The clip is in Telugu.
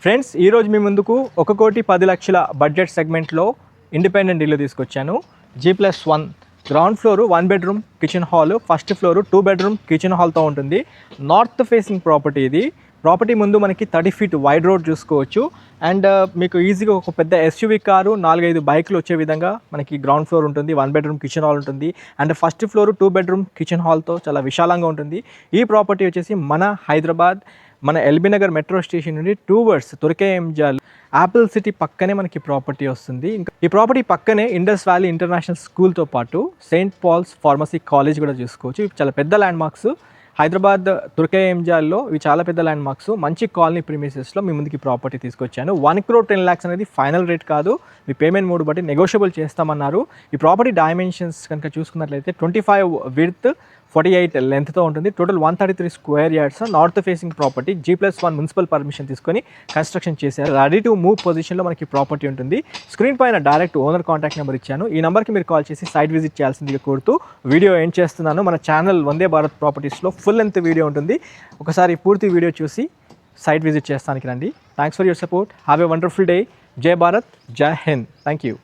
ఫ్రెండ్స్ ఈరోజు మీ ముందుకు 1,10,00,000 బడ్జెట్ సెగ్మెంట్లో ఇండిపెండెంట్ ఇల్లు తీసుకొచ్చాను. G+1 ground floor 1 bedroom kitchen hall, first floor 2 bedroom kitchen హాల్తో ఉంటుంది. నార్త్ ఫేసింగ్ ప్రాపర్టీ ఇది. ప్రాపర్టీ ముందు మనకి 30 ఫీట్ వైడ్ రోడ్ చూసుకోవచ్చు. అండ్ మీకు ఈజీగా ఒక పెద్ద ఎస్యూవీ కారు 4-5 బైకులు వచ్చే విధంగా మనకి గ్రౌండ్ ఫ్లోర్ ఉంటుంది. 1 బెడ్రూమ్ కిచెన్ హాల్ ఉంటుంది. And first floor 2 bedroom kitchen హాల్తో చాలా విశాలంగా ఉంటుంది. ఈ ప్రాపర్టీ వచ్చేసి మన హైదరాబాద్ మన ఎల్బీ నగర్ మెట్రో స్టేషన్ నుండి 2 వర్డ్స్ తుర్కేఎంజల్ యాపిల్ సిటీ పక్కనే మనకి ప్రాపర్టీ వస్తుంది. ఇంకా ఈ ప్రాపర్టీ పక్కనే ఇండస్ వ్యాలీ ఇంటర్నేషనల్ స్కూల్తో పాటు సెయింట్ పాల్స్ ఫార్మసీ కాలేజ్ కూడా చూసుకోవచ్చు. ఇవి చాలా పెద్ద ల్యాండ్ మార్క్స్. హైదరాబాద్ తుర్కేఎంజాల్లో ఇవి చాలా పెద్ద ల్యాండ్ మార్క్స్. మంచి కాలనీ ప్రీమిసెస్లో మీ ముందుకి ప్రాపర్టీ తీసుకొచ్చాను. 1,10,00,000 అనేది ఫైనల్ రేట్ కాదు. మీ పేమెంట్ మోడ్ బట్టి నెగోషియబుల్ చేస్తామన్నారు. ఈ ప్రాపర్టీ డైమెన్షన్స్ కనుక చూసుకున్నట్లయితే 25 విడ్త్ 48 లెంత్తో ఉంటుంది. Total 133 square yards. North facing property. G+1 municipal permission తీసుకొని కన్స్ట్రక్షన్ చేశారు. రెడీ టు మూవ్ పొజిషన్లో మనకి ప్రాపర్టీ ఉంటుంది. స్క్రీన్ పైన డైరెక్ట్ ఓనర్ కాంటాక్ట్ నెంబర్ ఇచ్చాను. ఈ నెంబర్కి మీరు కాల్ చేసి సైట్ విజిట్ చేయాల్సిందిగా కోరుతూ వీడియో ఎండ్ చేస్తున్నాను. మన channel Vande Bharat ప్రాపర్టీస్లో full length video ఉంటుంది. ఒకసారి పూర్తి వీడియో చూసి సైట్ విజిట్ చేస్తానికి రండి. Thanks for your support. Have a wonderful day. జై భారత్, జై హింద్. Thank you.